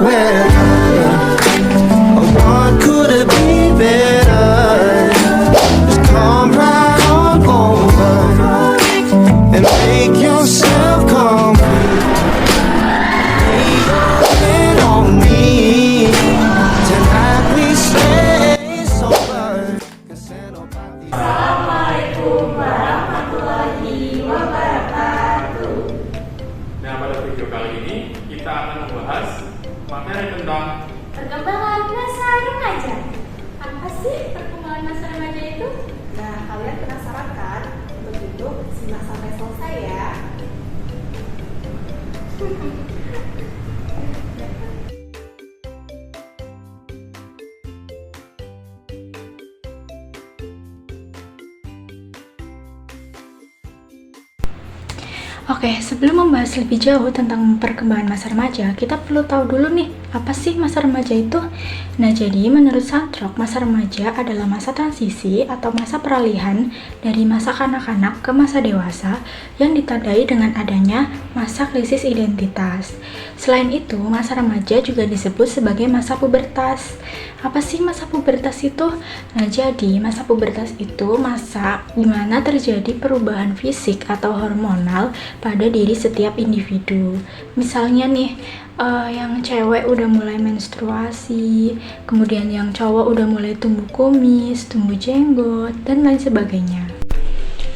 What could it be better? Just come right on over and make yourself complete. Lean on me tonight. We stay sober. Assalamualaikum warahmatullahi wabarakatuh. Nah, pada video kali ini kita akan membahas materi tentang Perkembangan masa remaja. Apa sih perkembangan masa remaja itu? Nah, kalian penasaran kan? Untuk itu, simak sampai selesai ya. Oke, sebelum membahas lebih jauh tentang perkembangan masa remaja, kita perlu tahu dulu nih, apa sih masa remaja itu? Nah, jadi menurut Santrok, masa remaja adalah masa transisi atau masa peralihan dari masa kanak-kanak ke masa dewasa yang ditandai dengan adanya masa krisis identitas. Selain itu, masa remaja juga disebut sebagai masa pubertas. Apa sih masa pubertas itu? Nah, jadi masa pubertas itu masa di mana terjadi perubahan fisik atau hormonal pada diri setiap individu. Misalnya nih, yang cewek udah mulai menstruasi, kemudian yang cowok udah mulai tumbuh kumis, tumbuh jenggot, dan lain sebagainya.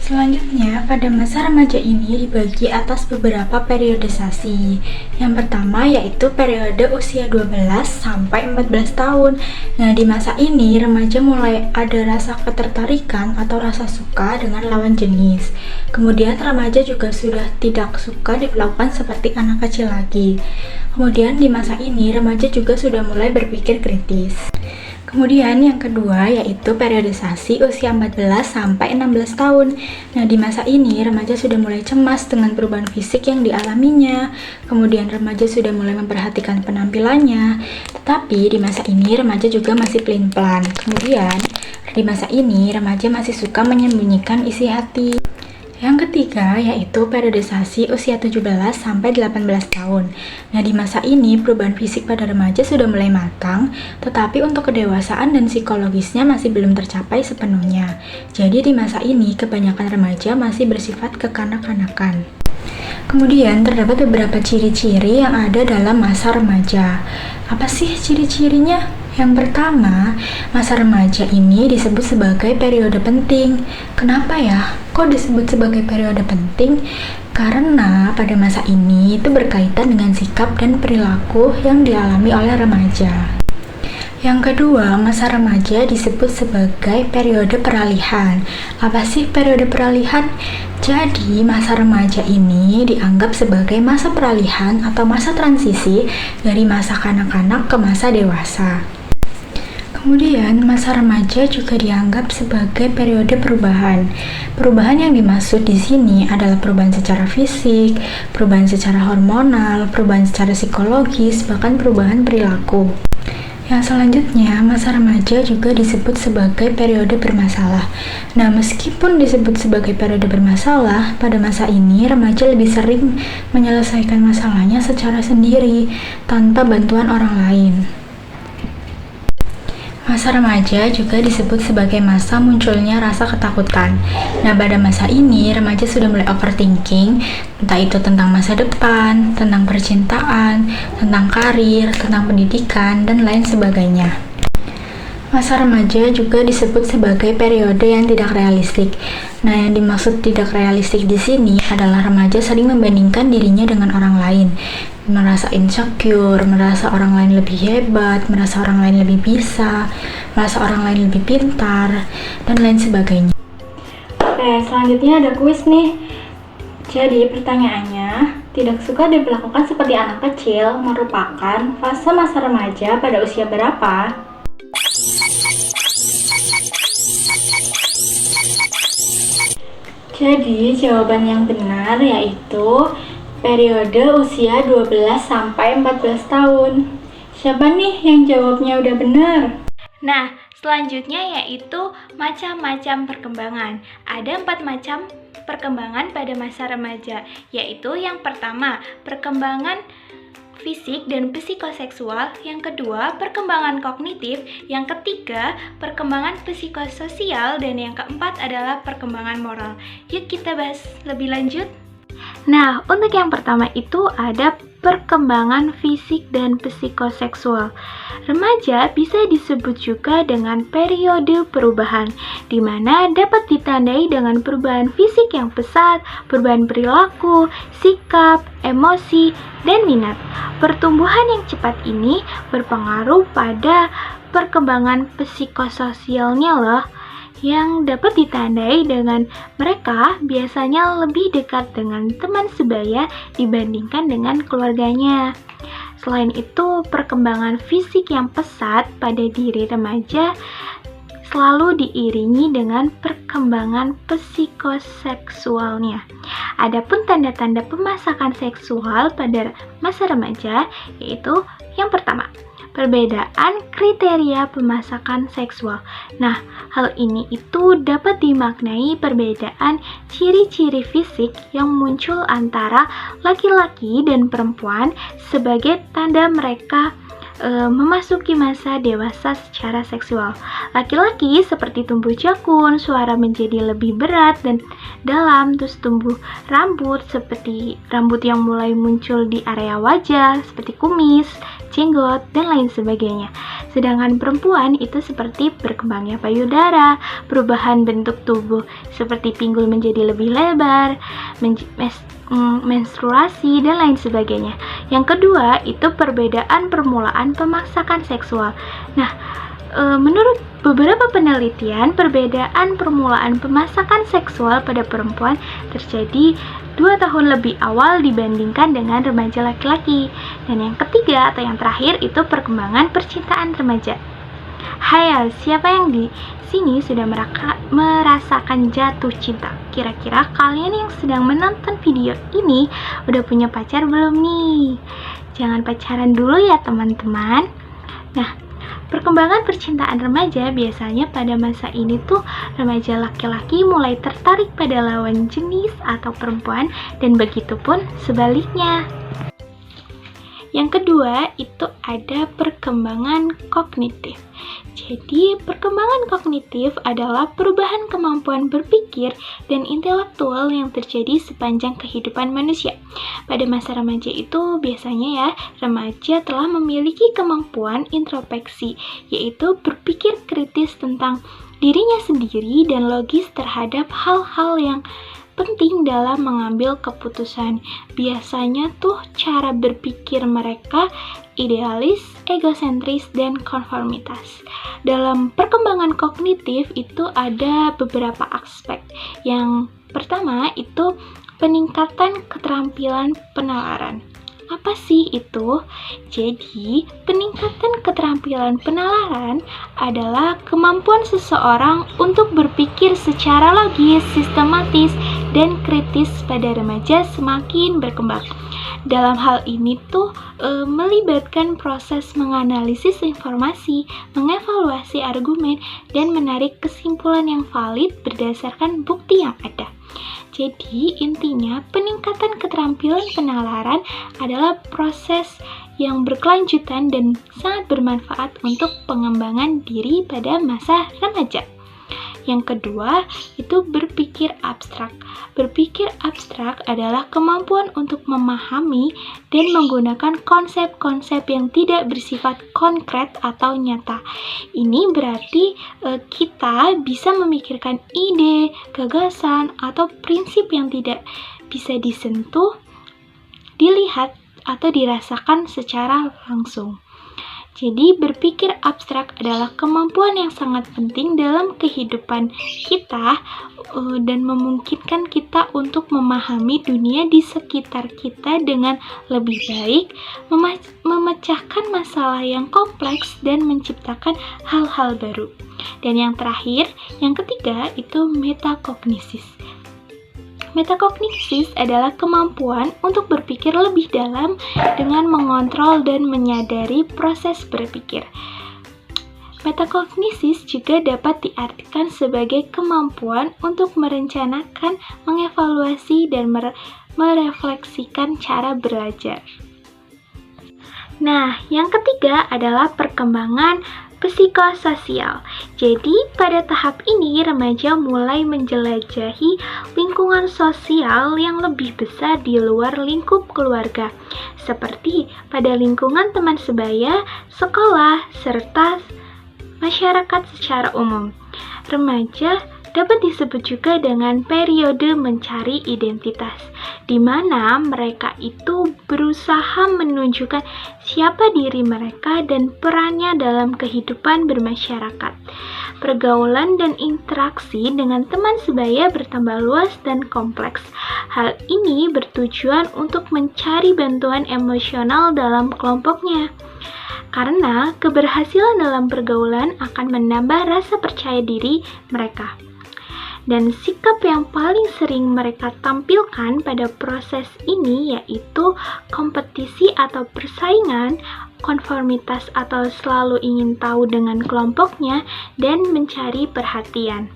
Selanjutnya, pada masa remaja ini dibagi atas beberapa periodisasi. Yang pertama yaitu periode usia 12 sampai 14 tahun. Nah, di masa ini remaja mulai ada rasa ketertarikan atau rasa suka dengan lawan jenis. Kemudian remaja juga sudah tidak suka diperlakukan seperti anak kecil lagi. Kemudian di masa ini remaja juga sudah mulai berpikir kritis. Kemudian yang kedua yaitu periodisasi usia 14 sampai 16 tahun. Nah, di masa ini remaja sudah mulai cemas dengan perubahan fisik yang dialaminya. Kemudian remaja sudah mulai memperhatikan penampilannya. Tetapi di masa ini remaja juga masih pelin-pelan. Kemudian di masa ini remaja masih suka menyembunyikan isi hati. Yang ketiga yaitu periodisasi usia 17 sampai 18 tahun. Nah, di masa ini perubahan fisik pada remaja sudah mulai matang, tetapi untuk kedewasaan dan psikologisnya masih belum tercapai sepenuhnya. Jadi di masa ini kebanyakan remaja masih bersifat kekanak-kanakan. Kemudian terdapat beberapa ciri-ciri yang ada dalam masa remaja. Apa sih ciri-cirinya? Yang pertama, masa remaja ini disebut sebagai periode penting. Kenapa ya? Kok disebut sebagai periode penting? Karena pada masa ini itu berkaitan dengan sikap dan perilaku yang dialami oleh remaja. Yang kedua, masa remaja disebut sebagai periode peralihan. Apa sih periode peralihan? Jadi, masa remaja ini dianggap sebagai masa peralihan atau masa transisi dari masa kanak-kanak ke masa dewasa. Kemudian, masa remaja juga dianggap sebagai periode perubahan. Perubahan yang dimaksud di sini adalah perubahan secara fisik, perubahan secara hormonal, perubahan secara psikologis, bahkan perubahan perilaku. Yang selanjutnya, masa remaja juga disebut sebagai periode bermasalah. Nah, meskipun disebut sebagai periode bermasalah, pada masa ini remaja lebih sering menyelesaikan masalahnya secara sendiri, tanpa bantuan orang lain. Masa remaja juga disebut sebagai masa munculnya rasa ketakutan. Nah, pada masa ini, remaja sudah mulai overthinking, entah itu tentang masa depan, tentang percintaan, tentang karir, tentang pendidikan, dan lain sebagainya. Masa remaja juga disebut sebagai periode yang tidak realistik. Nah, yang dimaksud tidak realistik di sini adalah remaja sering membandingkan dirinya dengan orang lain, merasa insecure, merasa orang lain lebih hebat, merasa orang lain lebih bisa, merasa orang lain lebih pintar, dan lain sebagainya. Oke, selanjutnya ada kuis nih. Jadi pertanyaannya, tidak suka diperlakukan seperti anak kecil merupakan fase masa remaja pada usia berapa? Jadi jawaban yang benar yaitu periode usia 12 sampai 14 tahun. Siapa nih yang jawabnya udah benar? Nah, selanjutnya yaitu macam-macam perkembangan. Ada 4 macam perkembangan pada masa remaja, yaitu yang pertama, perkembangan fisik dan psikoseksual, yang kedua perkembangan kognitif, yang ketiga perkembangan psikososial, dan yang keempat adalah perkembangan moral. Yuk kita bahas lebih lanjut. Nah, untuk yang pertama itu ada perkembangan fisik dan psikoseksual. Remaja bisa disebut juga dengan periode perubahan, di mana dapat ditandai dengan perubahan fisik yang pesat, perubahan perilaku, sikap, emosi, dan minat. Pertumbuhan yang cepat ini berpengaruh pada perkembangan psikososialnya loh, yang dapat ditandai dengan mereka biasanya lebih dekat dengan teman sebaya dibandingkan dengan keluarganya. Selain itu, perkembangan fisik yang pesat pada diri remaja selalu diiringi dengan perkembangan psikoseksualnya. Adapun tanda-tanda pemasakan seksual pada masa remaja yaitu yang pertama, perbedaan kriteria pemasakan seksual. Nah, hal ini itu dapat dimaknai perbedaan ciri-ciri fisik yang muncul antara laki-laki dan perempuan sebagai tanda mereka memasuki masa dewasa secara seksual. Laki-laki seperti tumbuh jakun, suara menjadi lebih berat dan dalam, terus tumbuh rambut seperti rambut yang mulai muncul di area wajah seperti kumis, jenggot, dan lain sebagainya. Sedangkan perempuan itu seperti berkembangnya payudara, perubahan bentuk tubuh seperti pinggul menjadi lebih lebar, menstruasi, dan lain sebagainya. Yang kedua itu perbedaan permulaan pemasakan seksual. Nah, menurut beberapa penelitian, perbedaan permulaan pemasakan seksual pada perempuan terjadi 2 tahun lebih awal dibandingkan dengan remaja laki-laki. Dan yang ketiga atau yang terakhir itu perkembangan percintaan remaja. Hai, siapa yang di sini sudah merasakan jatuh cinta? Kira-kira kalian yang sedang menonton video ini udah punya pacar belum nih? Jangan pacaran dulu ya teman-teman. Nah, perkembangan percintaan remaja biasanya pada masa ini tuh remaja laki-laki mulai tertarik pada lawan jenis atau perempuan dan begitu pun sebaliknya. Yang kedua itu ada perkembangan kognitif. Jadi, perkembangan kognitif adalah perubahan kemampuan berpikir dan intelektual yang terjadi sepanjang kehidupan manusia. Pada masa remaja itu biasanya ya, remaja telah memiliki kemampuan introspeksi, yaitu berpikir kritis tentang dirinya sendiri dan logis terhadap hal-hal yang penting dalam mengambil keputusan. Biasanya tuh cara berpikir mereka idealis, egosentris, dan konformitas. Dalam perkembangan kognitif itu ada beberapa aspek. Yang pertama itu peningkatan keterampilan penalaran. Apa sih itu? Jadi, peningkatan keterampilan penalaran adalah kemampuan seseorang untuk berpikir secara logis, sistematis, dan kritis pada remaja semakin berkembang. Dalam hal ini tuh melibatkan proses menganalisis informasi, mengevaluasi argumen, dan menarik kesimpulan yang valid berdasarkan bukti yang ada. Jadi intinya peningkatan keterampilan penalaran adalah proses yang berkelanjutan dan sangat bermanfaat untuk pengembangan diri pada masa remaja. Yang kedua, itu berpikir abstrak. Berpikir abstrak adalah kemampuan untuk memahami dan menggunakan konsep-konsep yang tidak bersifat konkret atau nyata. Ini berarti kita bisa memikirkan ide, gagasan, atau prinsip yang tidak bisa disentuh, dilihat, atau dirasakan secara langsung. Jadi, berpikir abstrak adalah kemampuan yang sangat penting dalam kehidupan kita dan memungkinkan kita untuk memahami dunia di sekitar kita dengan lebih baik, memecahkan masalah yang kompleks, dan menciptakan hal-hal baru. Dan yang terakhir, yang ketiga, itu metakognisis. Metakognisis adalah kemampuan untuk berpikir lebih dalam dengan mengontrol dan menyadari proses berpikir. Metakognisis juga dapat diartikan sebagai kemampuan untuk merencanakan, mengevaluasi, dan merefleksikan cara belajar. Nah, yang ketiga adalah perkembangan psikososial. Jadi, pada tahap ini remaja mulai menjelajahi lingkungan sosial yang lebih besar di luar lingkup keluarga, seperti pada lingkungan teman sebaya, sekolah, serta masyarakat secara umum. Remaja dapat disebut juga dengan periode mencari identitas, di mana mereka itu berusaha menunjukkan siapa diri mereka dan perannya dalam kehidupan bermasyarakat. Pergaulan dan interaksi dengan teman sebaya bertambah luas dan kompleks. Hal ini bertujuan untuk mencari bantuan emosional dalam kelompoknya. Karena keberhasilan dalam pergaulan akan menambah rasa percaya diri mereka. Dan sikap yang paling sering mereka tampilkan pada proses ini yaitu kompetisi atau persaingan, konformitas atau selalu ingin tahu dengan kelompoknya, dan mencari perhatian.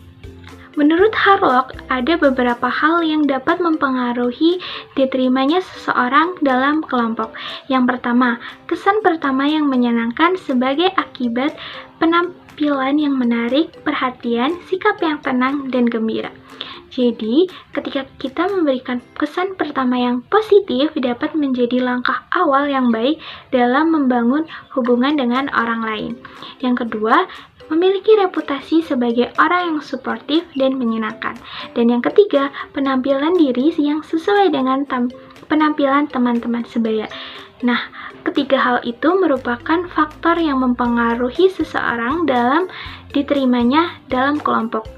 Menurut Harlock, ada beberapa hal yang dapat mempengaruhi diterimanya seseorang dalam kelompok. Yang pertama, kesan pertama yang menyenangkan sebagai akibat penampilan yang menarik, perhatian, sikap yang tenang, dan gembira. Jadi, ketika kita memberikan kesan pertama yang positif dapat menjadi langkah awal yang baik dalam membangun hubungan dengan orang lain. Yang kedua, memiliki reputasi sebagai orang yang suportif dan menyenangkan. Dan yang ketiga, penampilan diri yang sesuai dengan penampilan teman-teman sebaya. Nah, ketiga hal itu merupakan faktor yang mempengaruhi seseorang dalam diterimanya dalam kelompok.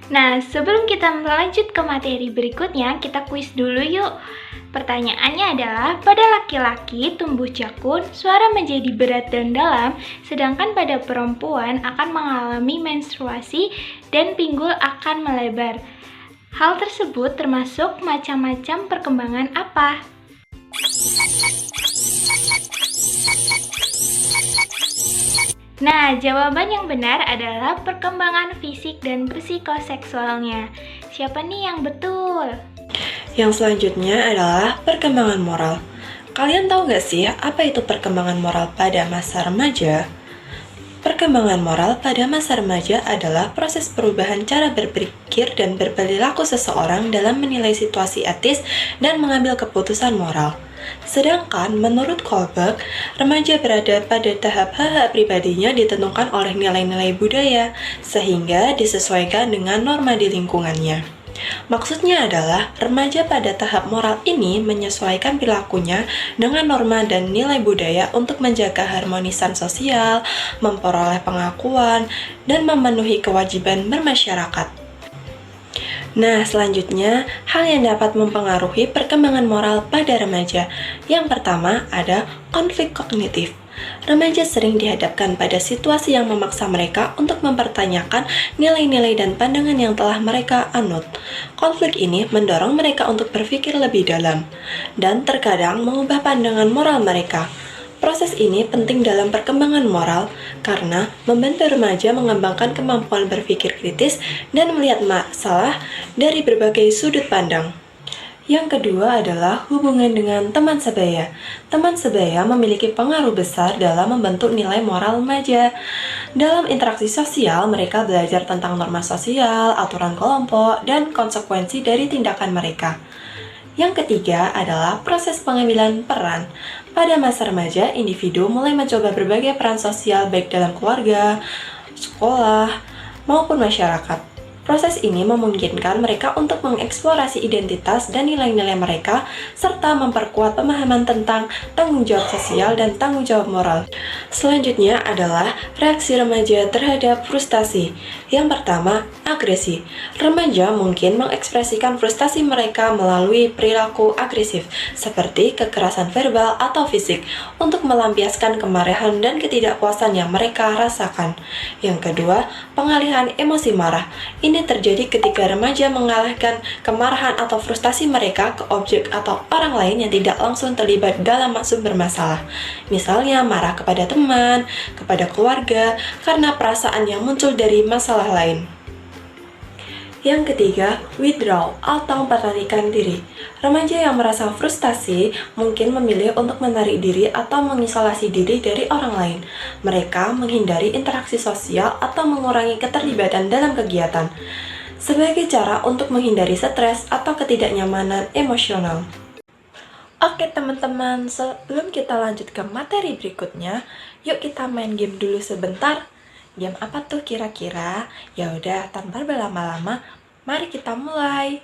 Nah, sebelum kita melanjut ke materi berikutnya, kita kuis dulu yuk. Pertanyaannya adalah, pada laki-laki tumbuh jakun, suara menjadi berat dan dalam, sedangkan pada perempuan akan mengalami menstruasi dan pinggul akan melebar. Hal tersebut termasuk macam-macam perkembangan apa? Nah, jawaban yang benar adalah perkembangan fisik dan psikoseksualnya. Siapa nih yang betul? Yang selanjutnya adalah perkembangan moral. Kalian tahu gak sih apa itu perkembangan moral pada masa remaja? Perkembangan moral pada masa remaja adalah proses perubahan cara berpikir dan berperilaku seseorang dalam menilai situasi etis dan mengambil keputusan moral. Sedangkan menurut Kohlberg, remaja berada pada tahap hak pribadinya ditentukan oleh nilai-nilai budaya, sehingga disesuaikan dengan norma di lingkungannya. Maksudnya adalah, remaja pada tahap moral ini menyesuaikan perilakunya dengan norma dan nilai budaya untuk menjaga harmonisan sosial, memperoleh pengakuan, dan memenuhi kewajiban bermasyarakat. Nah, selanjutnya, hal yang dapat mempengaruhi perkembangan moral pada remaja. Yang pertama ada konflik kognitif. Remaja sering dihadapkan pada situasi yang memaksa mereka untuk mempertanyakan nilai-nilai dan pandangan yang telah mereka anut. Konflik ini mendorong mereka untuk berpikir lebih dalam, dan terkadang mengubah pandangan moral mereka. Proses ini penting dalam perkembangan moral karena membantu remaja mengembangkan kemampuan berpikir kritis dan melihat masalah dari berbagai sudut pandang. Yang kedua adalah hubungan dengan teman sebaya. Teman sebaya memiliki pengaruh besar dalam membentuk nilai moral remaja. Dalam interaksi sosial, mereka belajar tentang norma sosial, aturan kelompok, dan konsekuensi dari tindakan mereka. Yang ketiga adalah proses pengambilan peran. Pada masa remaja, individu mulai mencoba berbagai peran sosial baik dalam keluarga, sekolah, maupun masyarakat. Proses ini memungkinkan mereka untuk mengeksplorasi identitas dan nilai-nilai mereka, serta memperkuat pemahaman tentang tanggung jawab sosial dan tanggung jawab moral. Selanjutnya adalah reaksi remaja terhadap frustasi. Yang pertama, agresi. Remaja mungkin mengekspresikan frustasi mereka melalui perilaku agresif, seperti kekerasan verbal atau fisik, untuk melampiaskan kemarahan dan ketidakpuasan yang mereka rasakan. Yang kedua, pengalihan emosi marah. Ini terjadi ketika remaja mengalihkan kemarahan atau frustasi mereka ke objek atau orang lain yang tidak langsung terlibat dalam sumber masalah. Misalnya marah kepada teman, kepada keluarga, karena perasaan yang muncul dari masalah lain. Yang ketiga, withdrawal atau melarikan diri. Remaja yang merasa frustasi mungkin memilih untuk menarik diri atau mengisolasi diri dari orang lain. Mereka menghindari interaksi sosial atau mengurangi keterlibatan dalam kegiatan sebagai cara untuk menghindari stres atau ketidaknyamanan emosional. Oke teman-teman, sebelum kita lanjut ke materi berikutnya, yuk kita main game dulu sebentar. Game apa tuh kira-kira? Ya udah, tanpa berlama-lama, mari kita mulai.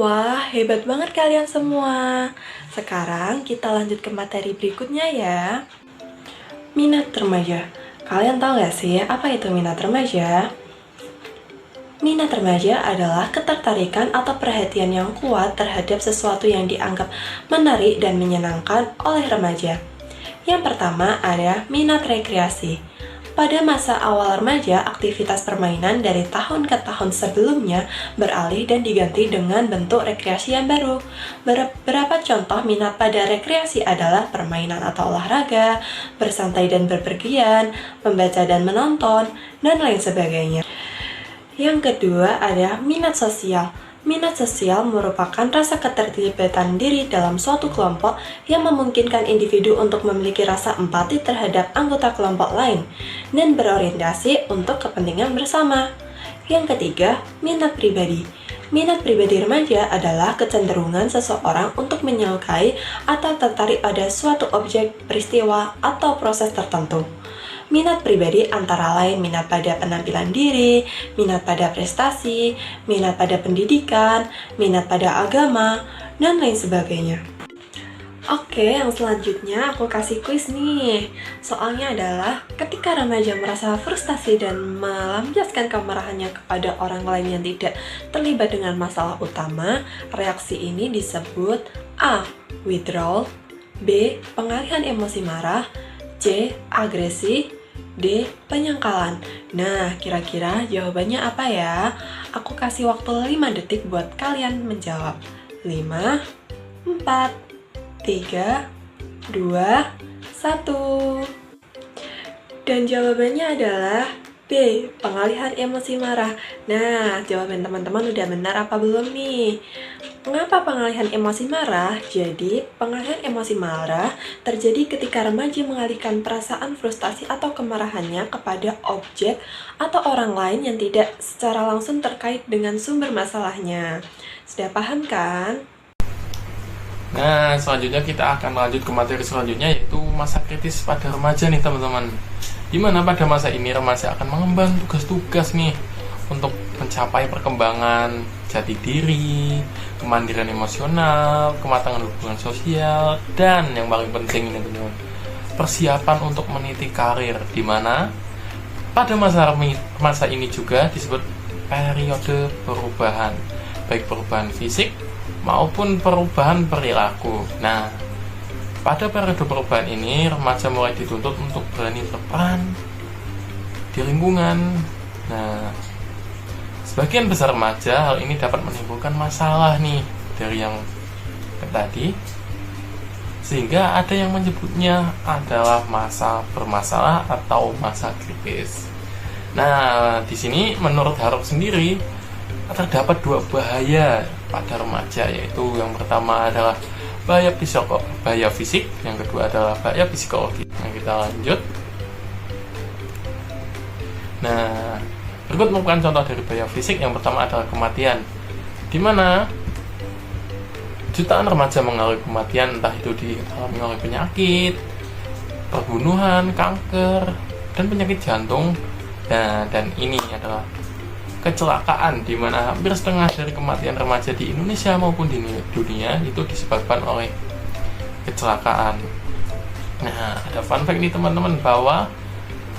Wah, hebat banget kalian semua. Sekarang kita lanjut ke materi berikutnya ya. Minat remaja. Kalian tahu gak sih apa itu minat remaja? Minat remaja adalah ketertarikan atau perhatian yang kuat terhadap sesuatu yang dianggap menarik dan menyenangkan oleh remaja. Yang pertama ada minat rekreasi. Pada masa awal remaja, aktivitas permainan dari tahun ke tahun sebelumnya beralih dan diganti dengan bentuk rekreasi yang baru. Beberapa contoh minat pada rekreasi adalah permainan atau olahraga, bersantai dan berpergian, membaca dan menonton, dan lain sebagainya. Yang kedua ada minat sosial. Minat sosial merupakan rasa keterlibatan diri dalam suatu kelompok yang memungkinkan individu untuk memiliki rasa empati terhadap anggota kelompok lain dan berorientasi untuk kepentingan bersama. Yang ketiga, minat pribadi. Minat pribadi remaja adalah kecenderungan seseorang untuk menyukai atau tertarik pada suatu objek, peristiwa, atau proses tertentu. Minat pribadi antara lain minat pada penampilan diri, minat pada prestasi, minat pada pendidikan, minat pada agama, dan lain sebagainya. Oke, yang selanjutnya aku kasih kuis nih. Soalnya adalah ketika remaja merasa frustasi dan melampiaskan kemarahannya kepada orang lain yang tidak terlibat dengan masalah utama, reaksi ini disebut A. Withdrawal, B. Pengalihan emosi marah, C. Agresi, D. Penyangkalan. Nah, kira-kira jawabannya apa ya? Aku kasih waktu 5 detik buat kalian menjawab. 5, 4, 3, 2, 1. Dan jawabannya adalah B. Pengalihan emosi marah. Nah, jawaban teman-teman udah benar apa belum nih? Mengapa pengalihan emosi marah? Jadi, pengalihan emosi marah terjadi ketika remaja mengalihkan perasaan frustasi atau kemarahannya kepada objek atau orang lain yang tidak secara langsung terkait dengan sumber masalahnya. Sudah paham kan? Nah, selanjutnya kita akan lanjut ke materi selanjutnya, yaitu masa kritis pada remaja nih teman-teman. Dimana pada masa ini remaja akan mengemban tugas-tugas nih untuk mencapai perkembangan jati diri, kemandirian emosional, kematangan hubungan sosial, dan yang paling penting ini teman-teman, persiapan untuk meniti karir, dimana pada masa ini juga disebut periode perubahan, baik perubahan fisik maupun perubahan perilaku. Nah, pada periode perubahan ini remaja mulai dituntut untuk berani berperan di lingkungan. Nah, sebagian besar remaja hal ini dapat menimbulkan masalah nih dari yang tadi, sehingga ada yang menyebutnya adalah masa bermasalah atau masa kritis. Nah, di sini menurut Harop sendiri terdapat 2 bahaya pada remaja, yaitu yang pertama adalah bahaya fisik, yang kedua adalah bahaya psikologi. Nah, kita lanjut. Nah, berikut merupakan contoh dari bahaya fisik. Yang pertama adalah kematian, di mana jutaan remaja mengalami kematian, entah itu dialami oleh penyakit, perbunuhan, kanker, dan penyakit jantung. Nah, dan ini adalah kecelakaan, di mana hampir setengah dari kematian remaja di Indonesia maupun di dunia itu disebabkan oleh kecelakaan. Nah, ada fun fact nih teman-teman, bahwa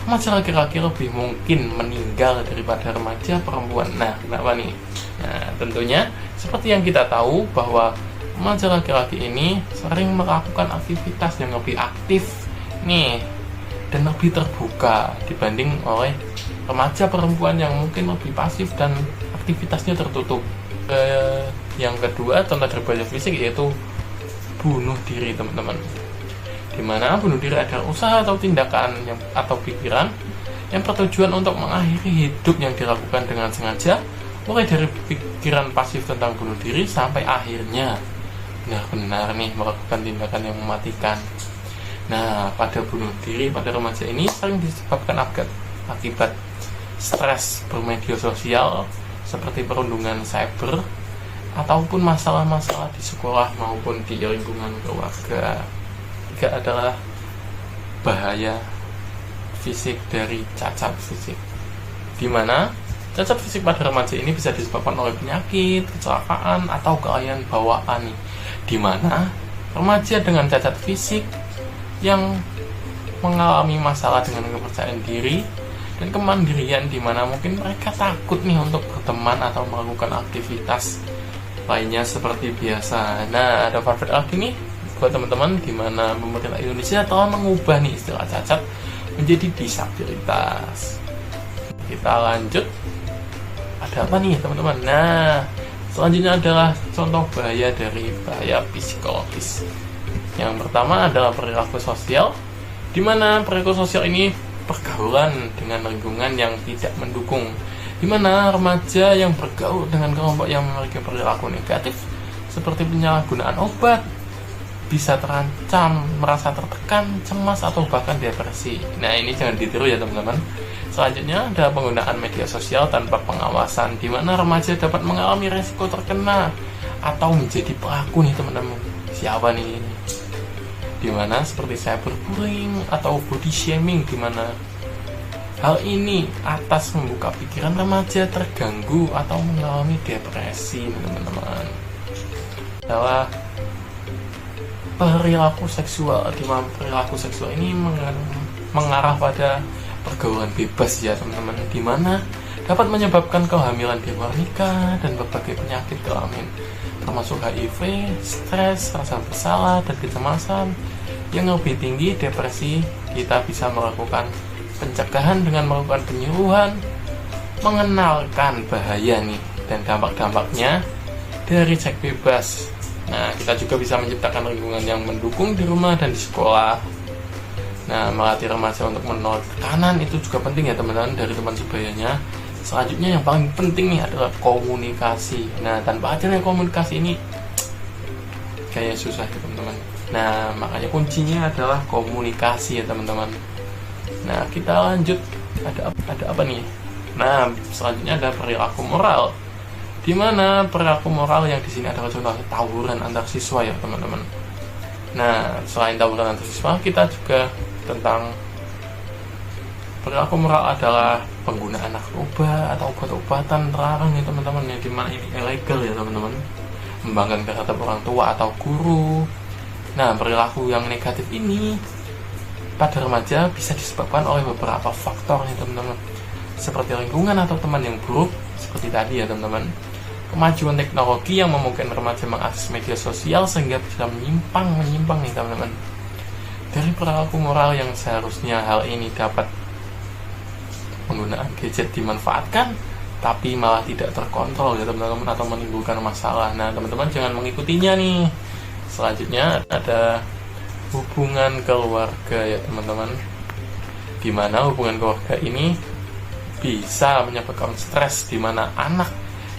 remaja laki-laki lebih mungkin meninggal daripada remaja perempuan. Nah, kenapa nih? Nah, tentunya seperti yang kita tahu bahwa remaja laki-laki ini sering melakukan aktivitas yang lebih aktif nih dan lebih terbuka dibanding oleh remaja perempuan yang mungkin lebih pasif dan aktivitasnya tertutup. Yang kedua, contoh dari bahaya fisik yaitu bunuh diri teman-teman, dimana bunuh diri adalah usaha atau tindakan atau pikiran yang bertujuan untuk mengakhiri hidup yang dilakukan dengan sengaja, mulai dari pikiran pasif tentang bunuh diri sampai akhirnya benar-benar nih melakukan tindakan yang mematikan. Nah, pada bunuh diri pada remaja ini sering disebabkan akibat stres bermedia sosial seperti perundungan cyber ataupun masalah-masalah di sekolah maupun di lingkungan keluarga. Adalah bahaya fisik dari cacat fisik, di mana cacat fisik pada remaja ini bisa disebabkan oleh penyakit, kecelakaan, atau kelalaian bawaan, di mana remaja dengan cacat fisik yang mengalami masalah dengan kepercayaan diri dan kemandirian, di mana mungkin mereka takut nih untuk berteman atau melakukan aktivitas lainnya seperti biasa. Nah, ada fun fact lagi nih buat teman-teman, di mana pemerintah Indonesia telah mengubah nih istilah cacat menjadi disabilitas. Kita lanjut, ada apa nih teman-teman? Nah, selanjutnya adalah contoh bahaya dari bahaya psikologis. Yang pertama adalah perilaku sosial, di mana perilaku sosial ini pergaulan dengan lingkungan yang tidak mendukung, di mana remaja yang bergaul dengan kelompok yang memiliki perilaku negatif seperti penyalahgunaan obat bisa terancam, merasa tertekan, cemas, atau bahkan depresi. Nah, ini jangan ditiru ya teman-teman. Selanjutnya ada penggunaan media sosial tanpa pengawasan, di mana remaja dapat mengalami resiko terkena atau menjadi pelaku nih teman-teman. Siapa nih? Di mana seperti cyberbullying atau body shaming, di mana hal ini atas membuka pikiran remaja terganggu atau mengalami depresi teman-teman. Adalah perilaku seksual, di mana perilaku seksual ini mengarah pada pergaulan bebas ya teman-teman, di mana dapat menyebabkan kehamilan di luar nikah dan berbagai penyakit kelamin termasuk HIV, stres, rasa bersalah, dan kecemasan yang lebih tinggi, depresi. Kita bisa melakukan pencegahan dengan melakukan penyuluhan, mengenalkan bahaya nih dan dampak-dampaknya dari seks bebas. Nah, kita juga bisa menciptakan lingkungan yang mendukung di rumah dan di sekolah. Nah, melatih remaja untuk menolak tekanan itu juga penting ya teman-teman dari teman sebayanya. Selanjutnya yang paling penting nih adalah komunikasi. Nah, tanpa adanya komunikasi ini kayak susah ya teman-teman. Nah, makanya kuncinya adalah komunikasi ya teman-teman. Nah, kita lanjut, ada apa nih? Nah, selanjutnya ada perilaku moral, di mana perilaku moral yang di sini adalah contoh tawuran antar siswa ya teman-teman. Nah, selain tawuran antar siswa, kita juga tentang perilaku moral adalah penggunaan narkoba atau obat-obatan terlarang ya teman-teman, yang dimana ini ilegal ya teman-teman, membanggakan terhadap orang tua atau guru. Nah, perilaku yang negatif ini pada remaja bisa disebabkan oleh beberapa faktor ya teman-teman, seperti lingkungan atau teman yang buruk, seperti tadi ya teman-teman. Kemajuan teknologi yang memungkinkan remaja mengakses media sosial sehingga bisa menyimpang nih teman-teman dari perilaku moral yang seharusnya hal ini dapat penggunaan gadget dimanfaatkan tapi malah tidak terkontrol ya teman-teman, atau menimbulkan masalah. Nah, teman-teman jangan mengikutinya nih. Selanjutnya ada hubungan keluarga ya teman-teman, di mana hubungan keluarga ini bisa menyebabkan stres, di mana anak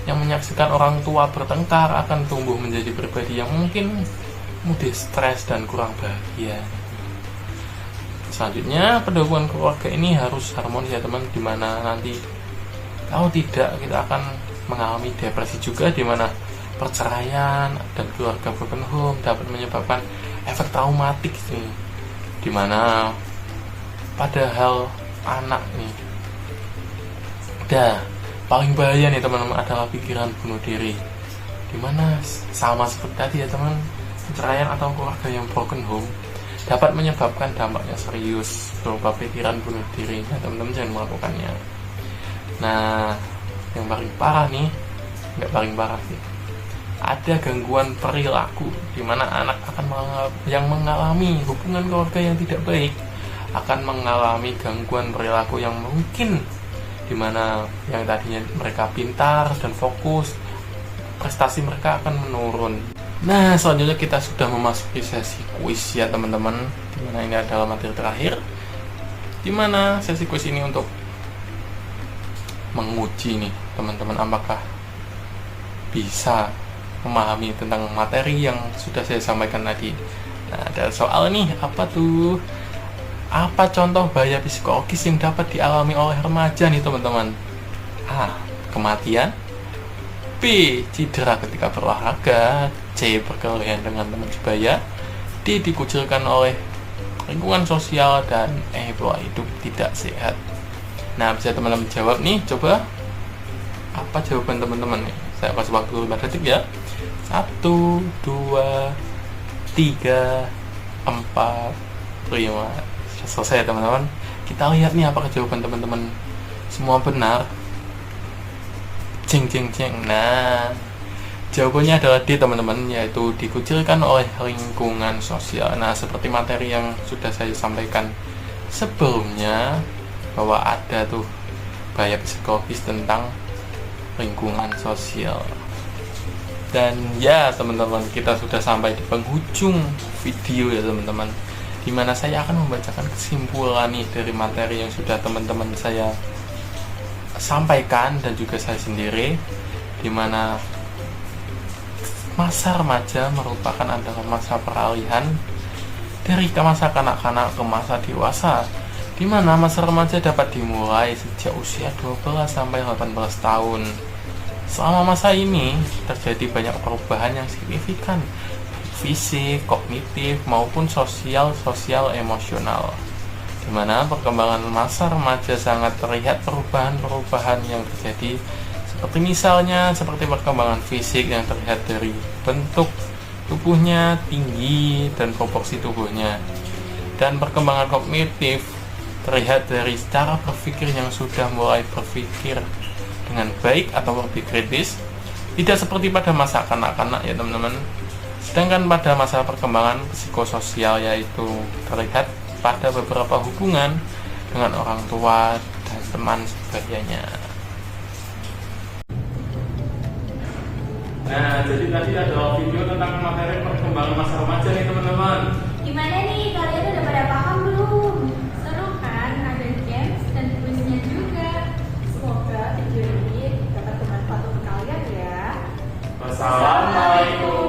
yang menyaksikan orang tua bertengkar akan tumbuh menjadi pribadi yang mungkin mudah stres dan kurang bahagia. Selanjutnya, pada hubungan keluarga ini harus harmonis ya teman, di mana nanti kalau tidak kita akan mengalami depresi juga, di mana perceraian dan keluarga broken home dapat menyebabkan efek traumatik nih, di mana padahal anak nih paling bahaya nih teman-teman adalah pikiran bunuh diri, dimana sama seperti tadi ya teman, perceraian atau keluarga yang broken home dapat menyebabkan dampaknya serius berupa pikiran bunuh diri. Nah teman-teman jangan melakukannya. Nah yang paling parah nih, nggak paling parah sih, ada gangguan perilaku, dimana anak akan yang mengalami hubungan keluarga yang tidak baik akan mengalami gangguan perilaku yang mungkin, dimana yang tadinya mereka pintar dan fokus, prestasi mereka akan menurun. Nah selanjutnya kita sudah memasuki sesi kuis ya teman-teman, dimana ini adalah materi terakhir, dimana sesi kuis ini untuk menguji nih teman-teman apakah bisa memahami tentang materi yang sudah saya sampaikan tadi. Nah ada soal nih, apa tuh? Apa contoh bahaya psikologis yang dapat dialami oleh remaja nih teman-teman? A. Kematian. B. Cedera ketika berolahraga. C. Perkelahian dengan teman sebaya. D. Dikucilkan oleh lingkungan sosial. Dan E. Pola hidup tidak sehat. Nah bisa teman-teman jawab nih, coba apa jawaban teman-teman nih? Saya kasih waktu 5 detik ya. 1, 2, 3, 4, 5. Selesai ya teman-teman. Kita lihat nih apakah jawaban teman-teman semua benar. Ceng ceng ceng. Nah jawabannya adalah D teman-teman, yaitu dikucilkan oleh lingkungan sosial. Nah seperti materi yang sudah saya sampaikan sebelumnya, bahwa ada tuh bahaya psikologis tentang lingkungan sosial. Dan ya teman-teman, kita sudah sampai di penghujung video ya teman-teman, dimana saya akan membacakan kesimpulan nih dari materi yang sudah teman-teman saya sampaikan dan juga saya sendiri, dimana masa remaja merupakan adalah masa peralihan dari masa kanak-kanak ke masa dewasa, dimana masa remaja dapat dimulai sejak usia 12 sampai 18 tahun. Selama masa ini terjadi banyak perubahan yang signifikan, fisik, kognitif, maupun sosial emosional, dimana perkembangan masa remaja sangat terlihat perubahan-perubahan yang terjadi, seperti perkembangan fisik yang terlihat dari bentuk tubuhnya, tinggi, dan proporsi tubuhnya, dan perkembangan kognitif terlihat dari cara berpikir yang sudah mulai berpikir dengan baik atau lebih kritis, tidak seperti pada masa kanak-kanak ya teman-teman. Sedangkan pada masa perkembangan psikososial, yaitu terlihat pada beberapa hubungan dengan orang tua dan teman sebayanya. Nah, jadi tadi adalah video tentang materi perkembangan masa remaja nih teman-teman. Gimana nih, kalian udah pada paham belum? Seru kan? Ada games dan kuisnya juga. Semoga video ini dapat bermanfaat untuk kalian ya. Wassalamualaikum.